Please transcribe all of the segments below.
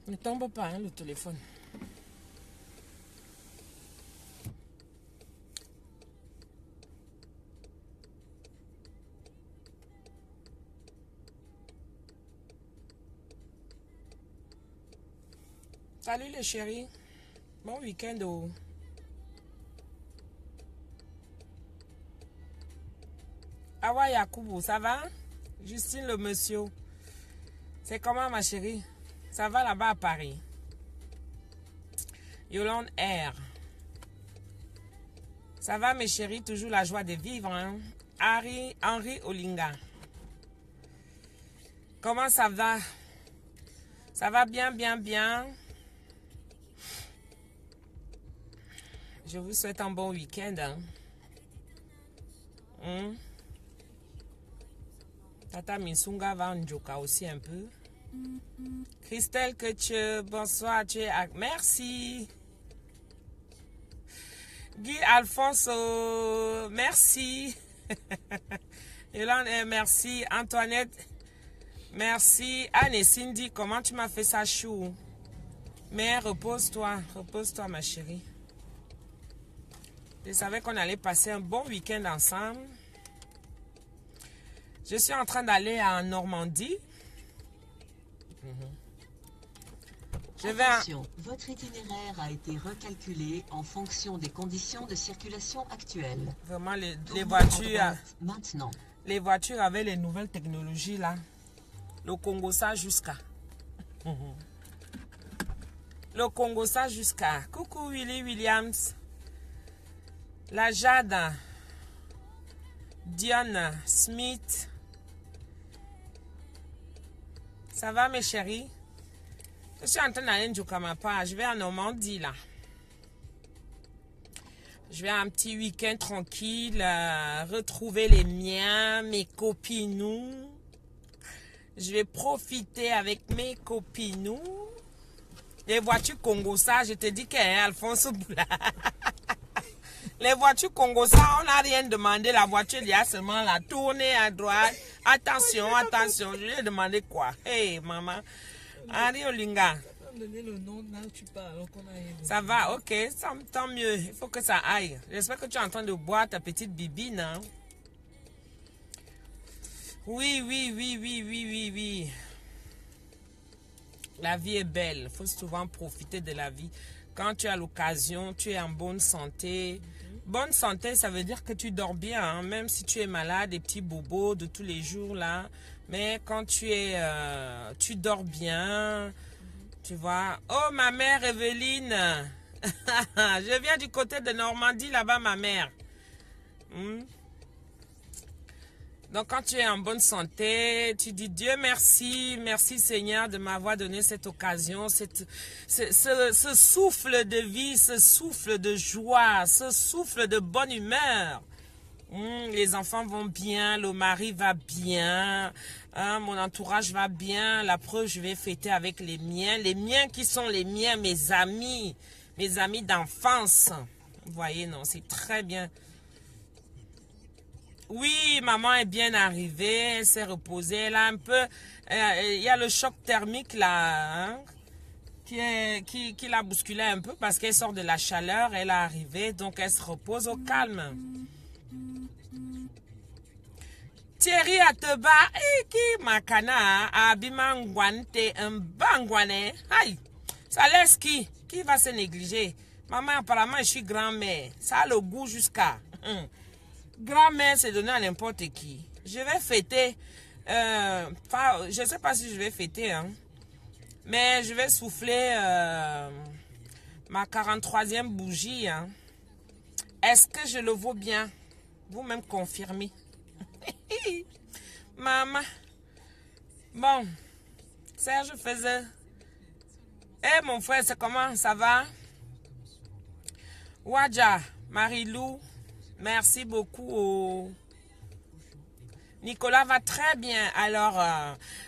Ne tombe pas, hein, le téléphone. Salut les chéris. Bon week-end. Oh. Awa Yakubu, ça va? Justine le monsieur. C'est comment ma chérie? Ça va là-bas à Paris? Yolande R. Ça va mes chéris? Toujours la joie de vivre. Hein? Henri Olinga. Comment ça va? Ça va bien, bien, bien. Je vous souhaite un bon week-end. Hein? Tata Misunga va en joka aussi un peu. Christelle bonsoir, tu es à... Merci. Guy Alfonso, merci. Yolande, merci. Antoinette, merci. Anne et Cindy, comment tu m'as fait ça chou? Mais repose-toi ma chérie. Je savais qu'on allait passer un bon week-end ensemble. Je suis en train d'aller en Normandie. Attention, votre itinéraire a été recalculé en fonction des conditions de circulation actuelles. Vraiment, les voitures... Maintenant. Les voitures avec les nouvelles technologies là. Le Congo ça jusqu'à. Le Congo ça jusqu'à. Coucou Willy Williams. La Jade. Diane Smith. Ça va mes chéris? Je suis en train d'aller Njokamapa. Je vais en Normandie là. Je vais un petit week-end tranquille, retrouver les miens, mes copinous. Je vais profiter avec mes copinous. Les voitures Congo ça, je te dis qu'Alphonse Boula. Les voitures Congo ça, on n'a rien demandé. La voiture, il y a seulement la tournée à droite. Attention, attention. Je lui ai demandé quoi? Hey, maman. Henri Olinga. Le nom, là, tu parles, ça va, ok. Tant mieux. Il faut que ça aille. J'espère que tu es en train de boire ta petite bibine. Hein? Oui. La vie est belle. Il faut souvent profiter de la vie. Quand tu as l'occasion, tu es en bonne santé. Bonne santé, ça veut dire que tu dors bien. Hein? Même si tu es malade, des petits bobos de tous les jours là. Mais quand tu dors bien, tu vois. Oh, ma mère Evelyne. Je viens du côté de Normandie, là-bas, ma mère. Donc, quand tu es en bonne santé, tu dis Dieu merci, merci Seigneur de m'avoir donné cette occasion, ce souffle de vie, ce souffle de joie, ce souffle de bonne humeur. Les enfants vont bien, le mari va bien, hein, mon entourage va bien. La preuve, je vais fêter avec les miens qui sont les miens, mes amis d'enfance. Vous voyez, non, c'est très bien. Oui, maman est bien arrivée, elle s'est reposée, elle a un peu, il y a le choc thermique là, hein, qui l'a bousculé un peu parce qu'elle sort de la chaleur, elle est arrivée, donc elle se repose au calme. Thierry Ateba, qui makana abimangwante mbangwane. Aïe, ça laisse qui va se négliger? Maman, apparemment, je suis grand-mère. Ça a le goût jusqu'à. Grand-mère, c'est donné à n'importe qui. Je vais fêter. Je ne sais pas si je vais fêter, hein, mais je vais souffler ma 43e bougie. Hein. Est-ce que je le vaux bien? Vous-même confirmez. Maman. Bon. Serge faisait. Eh mon frère, c'est comment? Ça va? Wadja, Marie-Lou, merci beaucoup. Nicolas va très bien. Alors,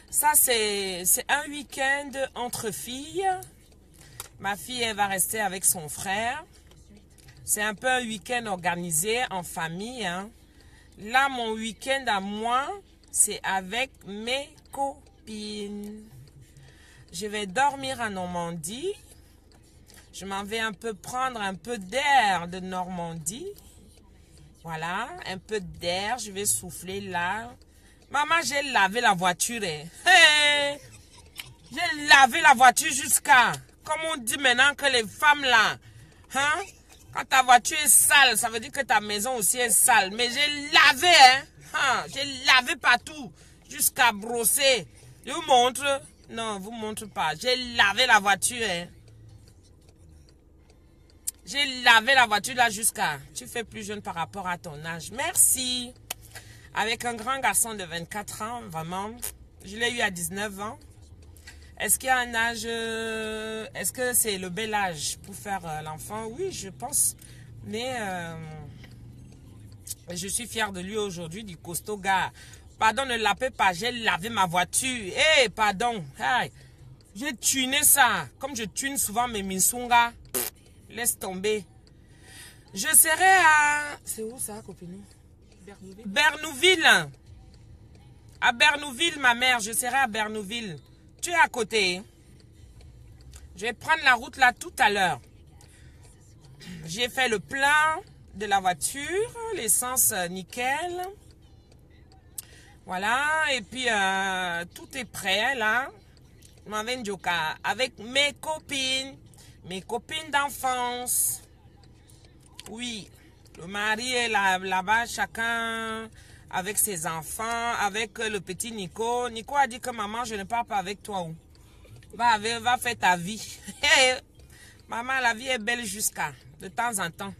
ça c'est un week-end entre filles. Ma fille, elle va rester avec son frère. C'est un peu un week-end organisé en famille. Hein. Là, mon week-end à moi, c'est avec mes copines. Je vais dormir en Normandie. Je m'en vais un peu prendre un peu d'air de Normandie. Voilà, un peu d'air. Je vais souffler là. Maman, j'ai lavé la voiture. Hey, j'ai lavé la voiture jusqu'à... Comme on dit maintenant que les femmes là... Hein? Quand ta voiture est sale, ça veut dire que ta maison aussi est sale. Mais j'ai lavé, hein? Hein? J'ai lavé partout. Jusqu'à brosser. Je vous montre. Non, vous montre pas. J'ai lavé la voiture, hein? J'ai lavé la voiture là jusqu'à... Tu fais plus jeune par rapport à ton âge. Merci. Avec un grand garçon de 24 ans, vraiment. Je l'ai eu à 19 ans. Est-ce qu'il y a un âge... Est-ce que c'est le bel âge pour faire l'enfant? Oui, je pense. Mais je suis fière de lui aujourd'hui, du costaud gars. Pardon, ne l'appelle pas. J'ai lavé ma voiture. Eh, pardon. Hey, j'ai tuné ça. Comme je tune souvent mes Minsunga. Laisse tomber. Je serai à... C'est où ça, copine? Bernouville. À Bernouville, ma mère. Je serai à Bernouville. Tu es à côté. Je vais prendre la route là tout à l'heure. J'ai fait le plein de la voiture. L'essence nickel. Voilà. Et puis, tout est prêt là. Je m'en vais en Joka avec mes copines. Mes copines d'enfance. Oui. Le mari est là-bas, chacun avec ses enfants, avec le petit Nico. Nico a dit que maman, je ne pars pas avec toi. Va faire ta vie. Maman, la vie est belle jusqu'à de temps en temps.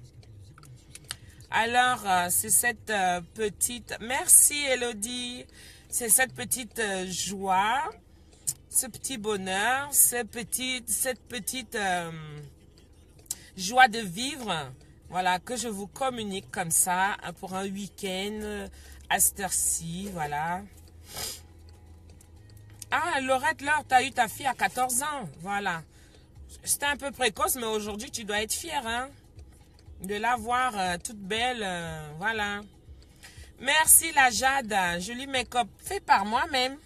Alors, c'est cette petite... Merci, Elodie. C'est cette petite joie, ce petit bonheur, cette petite joie de vivre. Voilà, que je vous communique comme ça pour un week-end à cette heure-ci, voilà. Ah, Laurette, Laure, tu as eu ta fille à 14 ans, voilà. C'était un peu précoce, mais aujourd'hui, tu dois être fière, hein, de la voir toute belle, voilà. Merci, la Jade, joli make-up fait par moi-même.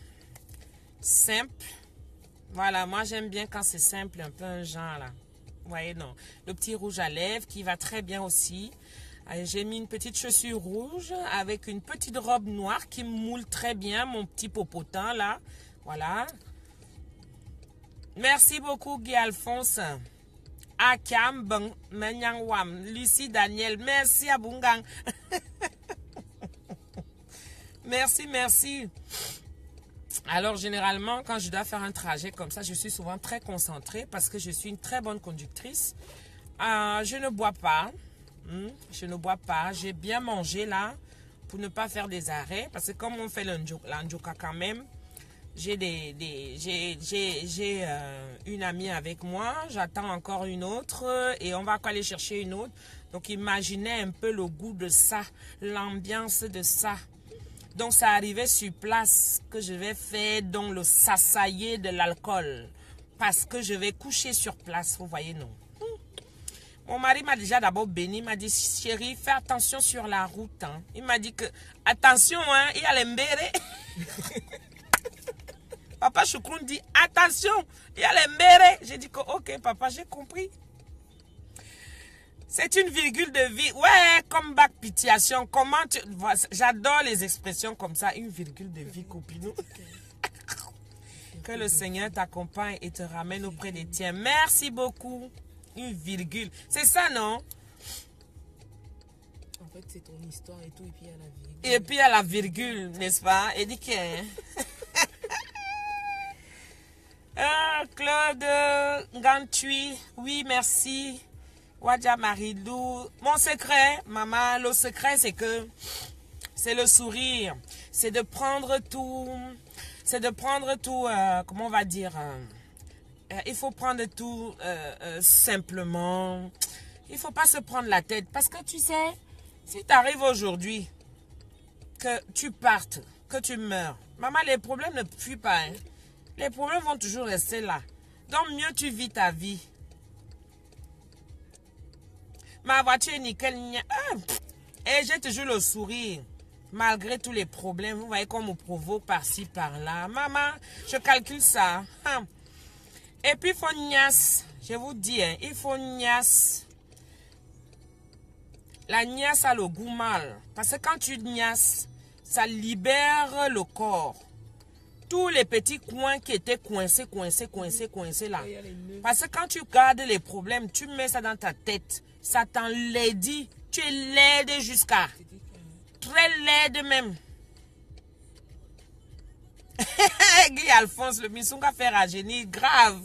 Simple. Voilà, moi, j'aime bien quand c'est simple, un peu un genre, là. Vous voyez, non. Le petit rouge à lèvres qui va très bien aussi. J'ai mis une petite chaussure rouge avec une petite robe noire qui moule très bien mon petit popotin là. Voilà. Merci beaucoup Guy Alphonse. Akam Bang Menyangwam. Lucie Daniel. Merci à Bungang. Merci, merci. Alors, généralement, quand je dois faire un trajet comme ça, je suis souvent très concentrée parce que je suis une très bonne conductrice. Je ne bois pas. Je ne bois pas. J'ai bien mangé là pour ne pas faire des arrêts. Parce que comme on fait l'Anjoka quand même, j'ai une amie avec moi. J'attends encore une autre et on va aller chercher une autre. Donc, imaginez un peu le goût de ça, l'ambiance de ça. Donc, ça arrivait sur place que je vais faire dans le sassaillé de l'alcool. Parce que je vais coucher sur place, vous voyez, non. Mon mari m'a déjà d'abord béni, il m'a dit, chérie, fais attention sur la route. Hein. Il m'a dit que, attention, hein, il y a l'embéré. Papa Choucroune dit, attention, il y a l'embéré. J'ai dit que, ok, papa, j'ai compris. C'est une virgule de vie. Ouais, comme bac pitiation. Comment tu... J'adore les expressions comme ça. Une virgule de vie, copinou. Que le Seigneur t'accompagne et te ramène auprès des tiens. Merci beaucoup. Une virgule. C'est ça, non? En fait, c'est ton histoire et tout. Et puis il y a la virgule. Et puis il y a la virgule, n'est-ce pas? Et dit que... Claude Gantui. Oui, merci. Wadja Marilou. Mon secret, maman, le secret, c'est que c'est le sourire. C'est de prendre tout. C'est de prendre tout, comment on va dire, il faut prendre tout simplement. Il ne faut pas se prendre la tête. Parce que tu sais, si tu arrives aujourd'hui, que tu partes, que tu meurs, maman, les problèmes ne fuient pas. Hein. Les problèmes vont toujours rester là. Donc, mieux tu vis ta vie. Ma voiture est nickel. Et j'ai toujours le sourire. Malgré tous les problèmes. Vous voyez qu'on me provoque par-ci, par-là. Maman, je calcule ça. Et puis, il faut niasse. Je vous dis, hein, il faut niasse. La niasse a le goût mal. Parce que quand tu niasses, ça libère le corps. Tous les petits coins qui étaient coincés là. Parce que quand tu gardes les problèmes, tu mets ça dans ta tête. Ça t'enlaidit. Tu es laide jusqu'à. Très laide même. Guy Alphonse, le Missunga fait rajeunir grave.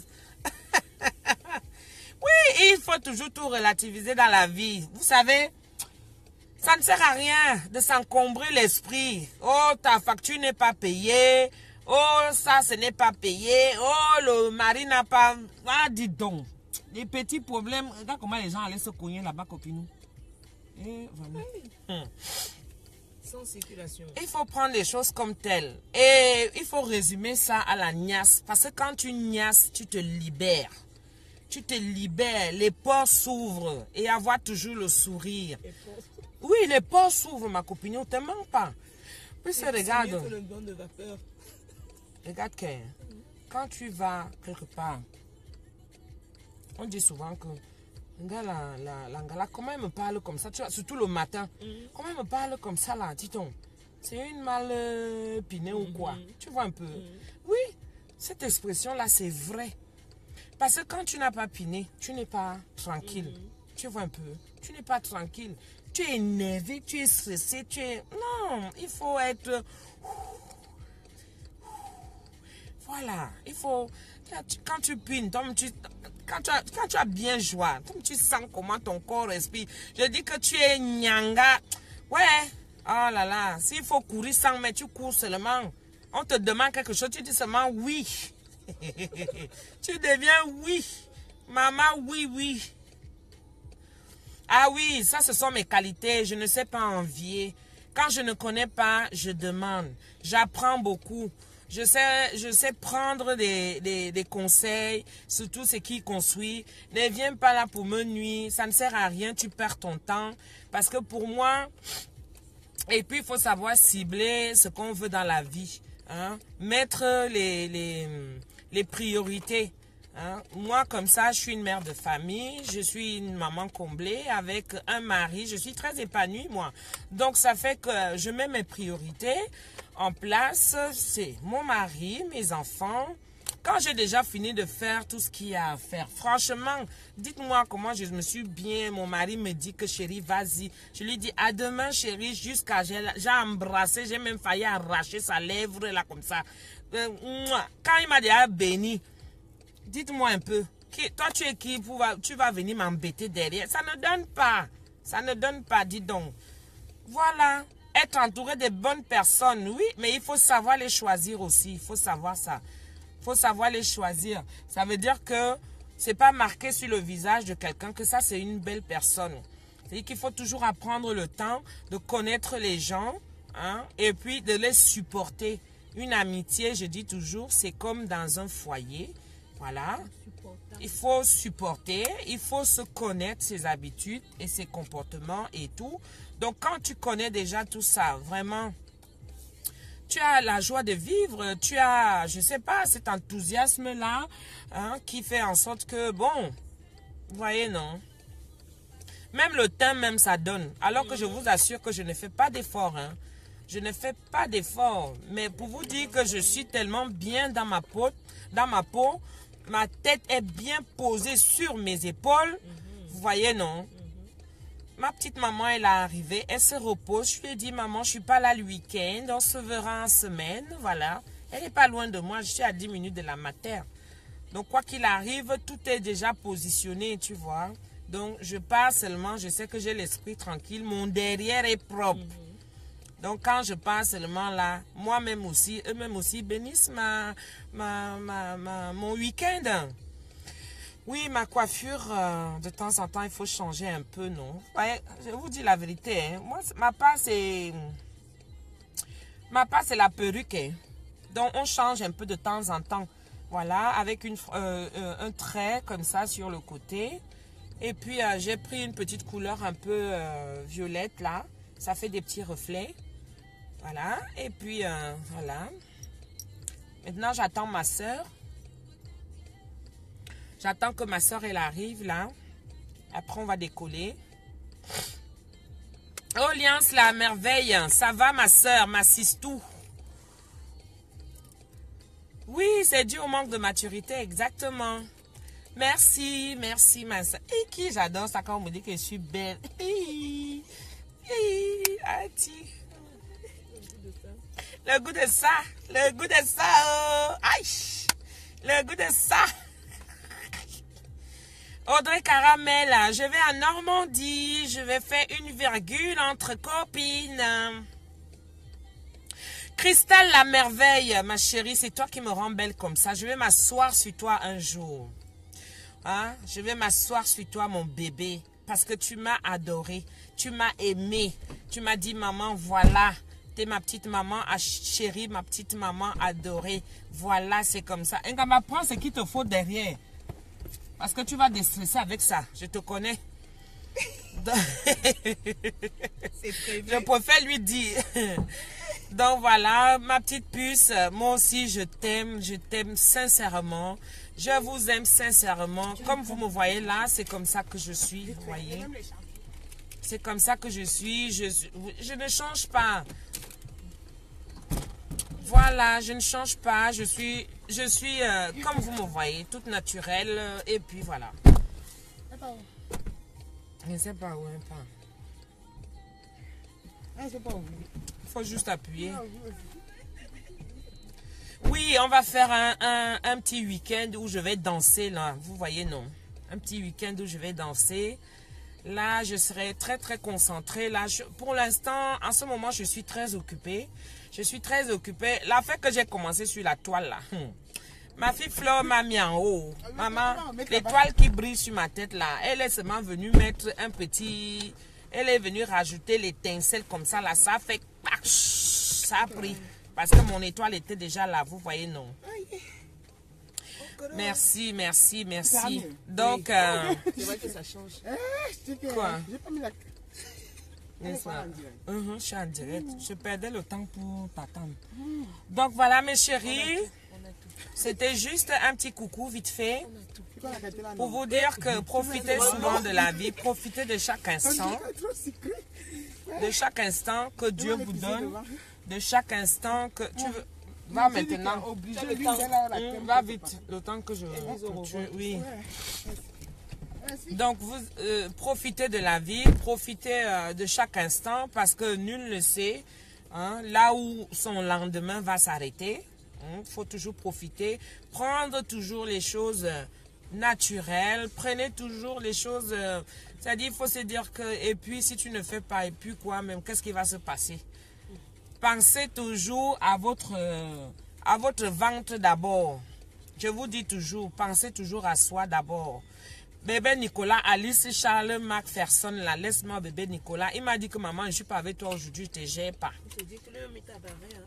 Oui, il faut toujours tout relativiser dans la vie. Vous savez, ça ne sert à rien de s'encombrer l'esprit. Oh, ta facture n'est pas payée. Oh, ça, ce n'est pas payé. Oh, le mari n'a pas... Ah, dis donc. Les petits problèmes. Regarde comment les gens allaient se cogner là-bas, copinou. Et voilà. Sans circulation. Il faut prendre les choses comme telles. Et il faut résumer ça à la niasse. Parce que quand tu niasses, tu te libères. Tu te libères. Les pores s'ouvrent. Et avoir toujours le sourire. Oui, les pores s'ouvrent, ma copine. Ne te manque pas. Puis regarde. Le bain de vapeur. Regarde que quand tu vas quelque part, on dit souvent que l'Angala, comment elle me parle comme ça, tu vois, surtout le matin, comment elle me parle comme ça là, dit-on, c'est une mal pinée ou quoi, tu vois un peu. Oui, cette expression-là, c'est vrai. Parce que quand tu n'as pas piné, tu n'es pas tranquille. Tu vois un peu, tu n'es pas tranquille. Tu es énervé, tu es stressé, tu es... Non, il faut être... Voilà, il faut, quand tu pines, quand tu as bien joie, comme tu sens comment ton corps respire, je dis que tu es nyanga. Ouais, oh là là, s'il faut courir 100 mètres, tu cours seulement. On te demande quelque chose, tu dis seulement oui. Tu deviens oui. Maman, oui, oui. Ah oui, ça ce sont mes qualités, je ne sais pas envier. Quand je ne connais pas, je demande. J'apprends beaucoup. Je sais prendre des conseils, surtout ce qui construit. Ne viens pas là pour me nuire, ça ne sert à rien, tu perds ton temps. Parce que pour moi, et puis il faut savoir cibler ce qu'on veut dans la vie. Hein? Mettre les priorités. Hein? Moi, comme ça, je suis une mère de famille, je suis une maman comblée avec un mari, je suis très épanouie, moi. Donc, ça fait que je mets mes priorités en place, c'est mon mari, mes enfants. Quand j'ai déjà fini de faire tout ce qu'il y a à faire, franchement, dites-moi comment je me suis bien. Mon mari me dit que chérie, vas-y. Je lui dis à demain, chérie, jusqu'à j'ai embrassé, j'ai même failli arracher sa lèvre là comme ça. Quand il m'a déjà béni, dites-moi un peu, toi tu es qui, tu vas venir m'embêter derrière. Ça ne donne pas, ça ne donne pas, dis donc. Voilà. Être entouré de bonnes personnes, oui, mais il faut savoir les choisir aussi. Il faut savoir ça. Il faut savoir les choisir. Ça veut dire que c'est pas marqué sur le visage de quelqu'un que ça, c'est une belle personne. C'est-à-dire qu'il faut toujours apprendre le temps de connaître les gens, hein, et puis de les supporter. Une amitié, je dis toujours, c'est comme dans un foyer. Voilà. Il faut supporter, il faut se connaître ses habitudes et ses comportements et tout. Donc, quand tu connais déjà tout ça, vraiment, tu as la joie de vivre, tu as, je sais pas, cet enthousiasme-là, hein, qui fait en sorte que, bon, vous voyez, non? Même le teint, même, ça donne. Alors que je vous assure que je ne fais pas d'effort, hein. Je ne fais pas d'effort. Mais pour vous dire que je suis tellement bien dans ma peau, ma tête est bien posée sur mes épaules. Vous voyez, non? Ma petite maman, elle est arrivée, elle se repose. Je lui ai dit, maman, je ne suis pas là le week-end, on se verra en semaine, voilà. Elle n'est pas loin de moi, je suis à 10 minutes de la mater. Donc, quoi qu'il arrive, tout est déjà positionné, tu vois. Donc, je pars seulement, je sais que j'ai l'esprit tranquille, mon derrière est propre. Donc, quand je pars seulement là, moi-même aussi, eux-mêmes aussi bénissent mon week-end. Oui, ma coiffure, de temps en temps, il faut changer un peu, non? Ouais, je vous dis la vérité, hein. Moi, ma part, c'est la perruque, hein. Donc, on change un peu de temps en temps. Voilà, avec un trait comme ça sur le côté. Et puis, j'ai pris une petite couleur un peu violette, là. Ça fait des petits reflets. Voilà, et puis, voilà. Maintenant, j'attends ma soeur. J'attends que ma soeur, elle arrive, là. Après, on va décoller. Oh, Liance, la merveille. Ça va, ma soeur, ma sistou? Oui, c'est dû au manque de maturité, exactement. Merci, merci, ma soeur. Et qui j'adore ça quand on me dit que je suis belle. Le goût de ça, le goût de ça, oh. Aïe, le goût de ça. Audrey Caramel, je vais en Normandie, je vais faire une virgule entre copines. Cristal la merveille, ma chérie, c'est toi qui me rends belle comme ça. Je vais m'asseoir sur toi un jour. Hein? Je vais m'asseoir sur toi, mon bébé, parce que tu m'as adoré, tu m'as aimé. Tu m'as dit, maman, voilà, t'es ma petite maman chérie, ma petite maman adorée. Voilà, c'est comme ça. Ngamba, prends ce qu'il te faut derrière. Parce que tu vas déstresser avec ça. Je te connais. Je préfère lui dire. Donc voilà, ma petite puce, moi aussi je t'aime sincèrement. Je vous aime sincèrement. Comme vous me voyez là, c'est comme ça que je suis, vous voyez. C'est comme ça que je suis. Je ne change pas. Voilà, je ne change pas. Je suis comme vous me voyez, toute naturelle. Et puis voilà. Je ne sais pas où elle part. Il faut juste appuyer. Oui, on va faire un petit week-end où je vais danser là. Vous voyez, non? Un petit week-end où je vais danser. Là, je serai très concentrée. Là, pour l'instant, en ce moment, je suis très occupée. Je suis très occupée. L'affaire que j'ai commencé sur la toile là. Ma fille Flore m'a mis en haut. Maman, l'étoile qui brille sur ma tête là, elle est seulement venue mettre un petit... Elle est venue rajouter l'étincelle comme ça là. Ça a fait... Ça a pris. Parce que mon étoile était déjà là. Vous voyez, non? Merci. Donc... C'est vrai que ça change. Quoi? J'ai pas mis la... Je suis en direct. Je perdais le temps pour t'attendre. Donc voilà mes chéris. C'était juste un petit coucou vite fait. Pour vous dire que profitez souvent de la vie. Profitez de chaque instant. De chaque instant que Dieu vous donne. De chaque instant que tu veux. Va maintenant. Va vite. Le temps que je... Oui. Donc, vous profitez de la vie, profitez de chaque instant parce que nul ne sait hein, là où son lendemain va s'arrêter. Il faut toujours profiter, prendre toujours les choses naturelles, prenez toujours les choses, c'est-à-dire il faut se dire que, et puis si tu ne fais pas, et puis quoi même, qu'est-ce qui va se passer? Pensez toujours à votre ventre d'abord. Je vous dis toujours, pensez toujours à soi d'abord. Bébé Nicolas, Alice, Charles, Macpherson, là, laisse-moi bébé Nicolas. Il m'a dit que maman, je ne suis pas avec toi aujourd'hui, je ne te gère pas.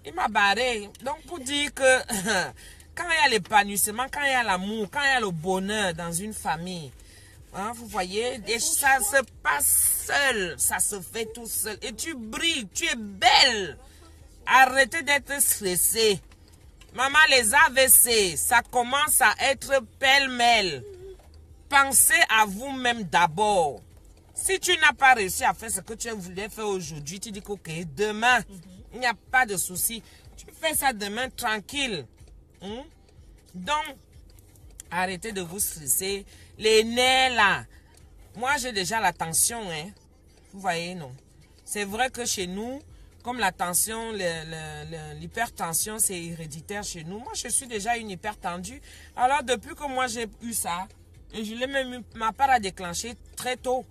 Il m'a barré. Donc, pour dire que quand il y a l'épanouissement, quand il y a l'amour, quand il y a le bonheur dans une famille, hein, vous voyez, et ça se passe seul, ça se fait tout seul. Et tu brilles, tu es belle. Arrêtez d'être stressé. Maman, les AVC, ça commence à être pêle-mêle. Pensez à vous-même d'abord. Si tu n'as pas réussi à faire ce que tu voulais faire aujourd'hui, tu dis que ok, demain, il n'y a pas de souci. Tu fais ça demain tranquille. Donc, arrêtez de vous stresser. Les nerfs là, moi j'ai déjà la tension. Hein. Vous voyez, non? C'est vrai que chez nous, comme la tension, l'hypertension, c'est héréditaire chez nous. Moi, je suis déjà une hypertendue. Alors, depuis que moi j'ai eu ça, et je l'ai même eu, ma part a déclenché très tôt.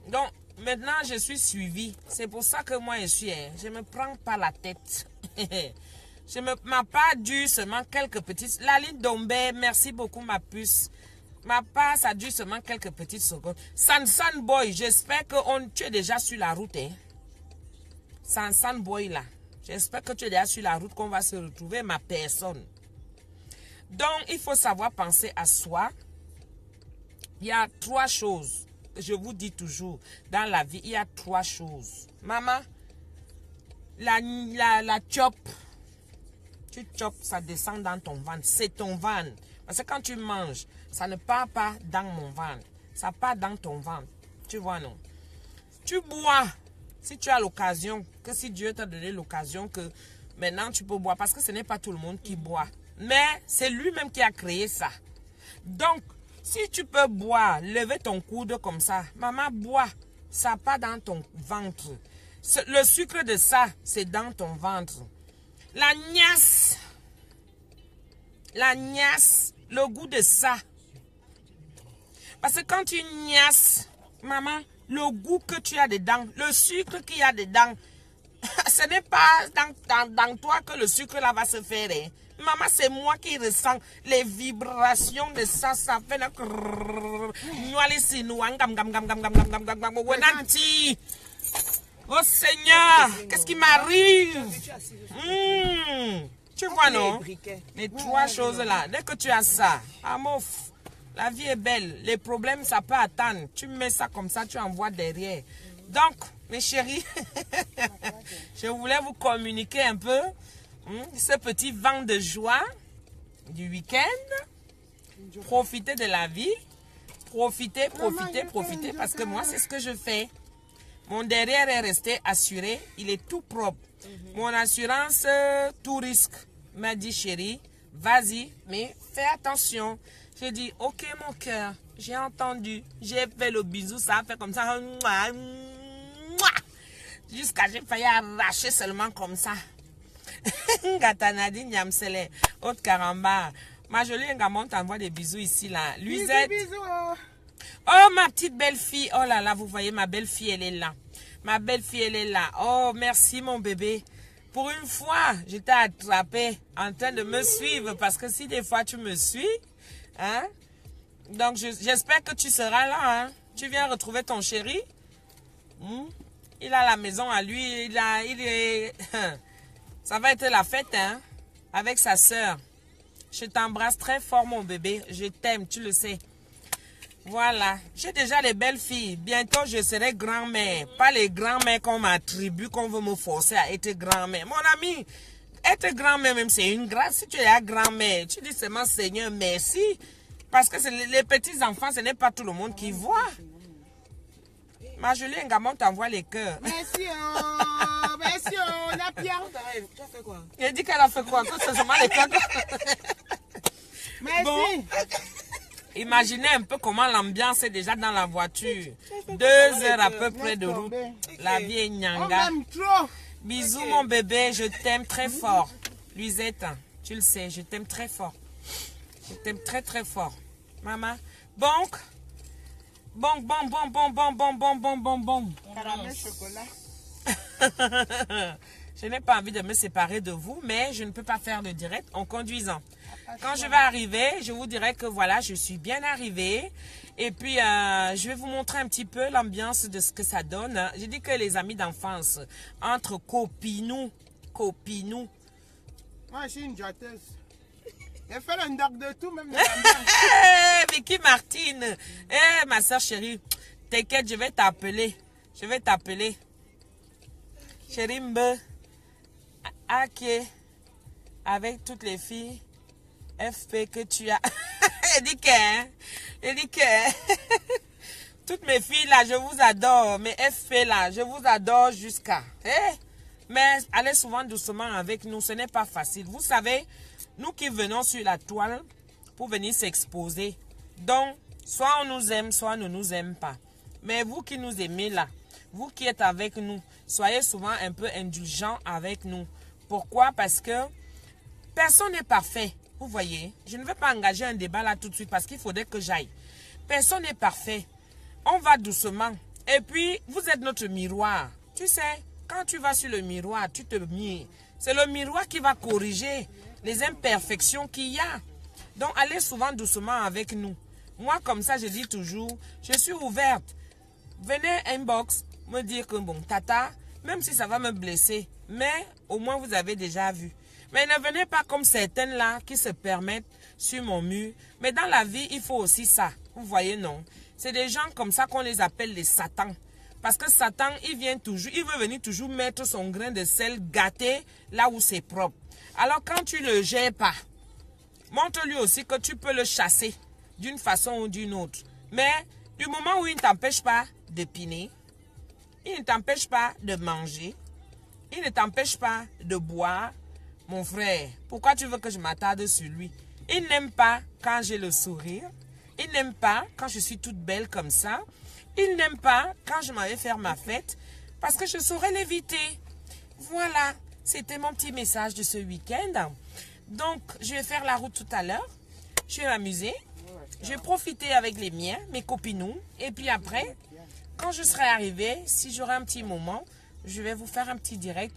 Donc, maintenant, je suis suivie. C'est pour ça que moi, je ne me prends pas la tête. Je ne m'a pas dû seulement quelques petites... Laline Dombé, merci beaucoup, ma puce. Ma part, ça a dû seulement quelques petites secondes. Sansan Boy, j'espère que tu es déjà sur la route. Hein. Sansan Boy, là. J'espère que tu es déjà sur la route, qu'on va se retrouver, ma personne. Donc, il faut savoir penser à soi. Il y a 3 choses, je vous dis toujours, dans la vie, il y a 3 choses. Maman, la chop, tu chopes, ça descend dans ton ventre, c'est ton ventre. Parce que quand tu manges, ça ne part pas dans mon ventre. Ça part dans ton ventre. Tu vois, non? Tu bois. Si tu as l'occasion, que si Dieu t'a donné l'occasion que maintenant tu peux boire. Parce que ce n'est pas tout le monde qui boit. Mais c'est lui-même qui a créé ça. Donc, si tu peux boire, lever ton coude comme ça. Maman, bois. Ça part dans ton ventre. Le sucre de ça, c'est dans ton ventre. La gnasse, le goût de ça. Parce que quand tu gnasses, maman, le goût que tu as dedans, le sucre qu'il y a dedans, ce n'est pas dans toi que le sucre là va se faire. Hein. Maman, c'est moi qui ressens les vibrations de ça. Ça fait le... Oh Seigneur, qu'est-ce qui m'arrive? Tu vois, non? Les trois choses là. Dès que tu as ça, amour, la vie est belle. Les problèmes, ça peut attendre. Tu mets ça comme ça, tu envoies derrière. Donc, mes chéris, je voulais vous communiquer un peu ce petit vent de joie du week-end. Profitez de la vie. Profitez, parce que moi, c'est ce que je fais. Mon derrière est resté assuré. Il est tout propre. Mon assurance, tout risque, m'a dit, chérie, vas-y, mais fais attention. J'ai dit, ok, mon cœur, j'ai entendu. J'ai fait le bisou, ça a fait comme ça. Jusqu'à j'ai failli arracher seulement comme ça. Gatanadi, Nyamsele, Haute Caramba. Ma jolie Ngamon t'envoie des bisous ici, là. Luisette. Bisous. Oh, ma petite belle-fille. Oh là là, vous voyez, ma belle-fille, elle est là. Ma belle-fille, elle est là. Oh, merci, mon bébé. Pour une fois, je t'ai attrapé en train de me suivre. Parce que si des fois, tu me suis, hein. Donc, j'espère que tu seras là, hein. Tu viens retrouver ton chéri. Il a la maison à lui. Il est... Ça va être la fête, hein. Avec sa sœur. Je t'embrasse très fort, mon bébé. Je t'aime, tu le sais. Voilà. J'ai déjà les belles filles. Bientôt, je serai grand-mère. Pas les grands-mères qu'on m'attribue, qu'on veut me forcer à être grand-mère. Mon ami, être grand-mère même, c'est une grâce. Si tu es grand-mère, tu dis seulement Seigneur, merci. Parce que les petits-enfants, ce n'est pas tout le monde qui voit. Ma jolie Ngamon t'envoie les cœurs. Merci, merci, la pierre. Tu as fait quoi? Elle dit qu'elle a fait quoi? Que c'est seulement les cœurs. Merci. Bon. Imaginez un peu comment l'ambiance est déjà dans la voiture. 2 heures à peu près de route. La vie est nyanga. Bisous mon bébé, je t'aime très fort. Luisette, tu le sais, je t'aime très fort. Je t'aime très très fort. Maman, bon. Caramel chocolat. Je n'ai pas envie de me séparer de vous, mais je ne peux pas faire le direct en conduisant. Quand je vais arriver, je vous dirai que voilà, je suis bien arrivée. Et puis, je vais vous montrer un petit peu l'ambiance de ce que ça donne. J'ai dit que les amis d'enfance, entre copinou. Moi, je suis une jotteuse. Elle fait un doc de tout, même de l'ambiance. Vicky Martine. Ma soeur chérie, t'inquiète, je vais t'appeler. Chérie Mbe. Ok. Avec toutes les filles. FP que tu as. Elle dit que. Toutes mes filles là, je vous adore. Mes FP là, je vous adore jusqu'à. Mais allez souvent doucement avec nous. Ce n'est pas facile. Vous savez, nous qui venons sur la toile pour venir s'exposer. Donc, soit on nous aime, soit on ne nous aime pas. Mais vous qui nous aimez là, vous qui êtes avec nous, soyez souvent un peu indulgents avec nous. Pourquoi? Parce que personne n'est parfait. Vous voyez, je ne vais pas engager un débat là tout de suite parce qu'il faudrait que j'aille. Personne n'est parfait. On va doucement. Et puis, vous êtes notre miroir. Tu sais, quand tu vas sur le miroir, tu te mires. C'est le miroir qui va corriger les imperfections qu'il y a. Donc, allez souvent doucement avec nous. Moi, comme ça, je dis toujours, je suis ouverte. Venez inbox, me dire que bon, tata, même si ça va me blesser, mais au moins vous avez déjà vu. Mais ne venez pas comme certaines là qui se permettent sur mon mur. Mais dans la vie, il faut aussi ça. Vous voyez, non? C'est des gens comme ça qu'on les appelle les satans. Parce que Satan, il veut venir toujours mettre son grain de sel gâté là où c'est propre. Alors quand tu ne le gères pas, montre-lui aussi que tu peux le chasser d'une façon ou d'une autre. Mais du moment où il ne t'empêche pas de piner, il ne t'empêche pas de manger, il ne t'empêche pas de boire, mon frère, pourquoi tu veux que je m'attarde sur lui? Il n'aime pas quand j'ai le sourire. Il n'aime pas quand je suis toute belle comme ça. Il n'aime pas quand je m'en vais faire ma fête parce que je saurais l'éviter. Voilà, c'était mon petit message de ce week-end. Donc, je vais faire la route tout à l'heure. Je vais m'amuser. Je vais profiter avec les miens, mes copinous. Et puis après, quand je serai arrivée, si j'aurai un petit moment, je vais vous faire un petit direct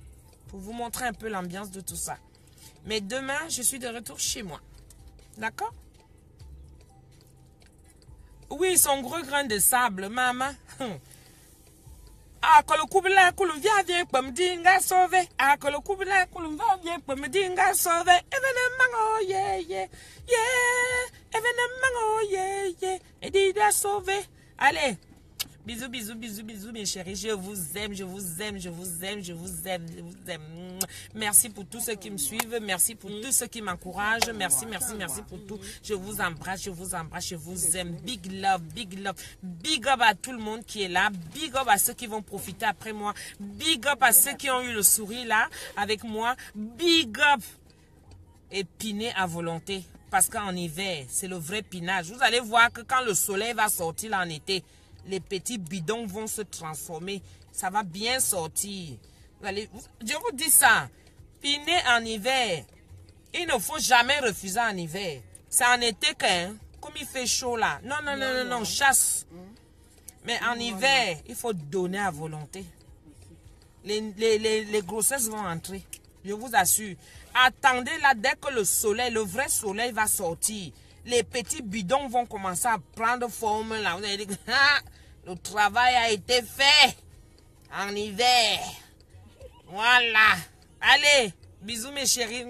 pour vous montrer un peu l'ambiance de tout ça. Mais demain, je suis de retour chez moi. D'accord? Oui, son gros grain de sable, maman. Ah, que le couple là, que le viens pour me dire, nga sauvé. Ah, que le couple là, que le vient pour me dire, nga sauvé. Événement, oh yeah, yeah, yeah. Événement, oh yeah, yeah. Et dit, il a sauvé. Allez. Bisous, bisous, bisous, bisous, mes chéris. Je vous aime, je vous aime, je vous aime, je vous aime, je vous aime. Merci pour tous ceux qui me suivent. Merci pour tous ceux qui m'encouragent. Merci, merci, merci pour tout. Je vous embrasse, je vous embrasse, je vous aime. Big love, big love. Big up à tout le monde qui est là. Big up à ceux qui vont profiter après moi. Big up à ceux qui ont eu le sourire là avec moi. Big up. Et piner à volonté. Parce qu'en hiver, c'est le vrai pinage. Vous allez voir que quand le soleil va sortir là en été, les petits bidons vont se transformer. Ça va bien sortir. Je vous dis ça. Piner en hiver. Il ne faut jamais refuser en hiver. C'est en été que, comme il fait chaud là. Non, non, non, non, non, chasse. Mais en hiver, il faut donner à volonté. Les grossesses vont entrer. Je vous assure. Attendez là, dès que le soleil, le vrai soleil va sortir. Les petits bidons vont commencer à prendre forme là. Vous allez dire, ah, le travail a été fait en hiver. Voilà. Allez, bisous mes chéris.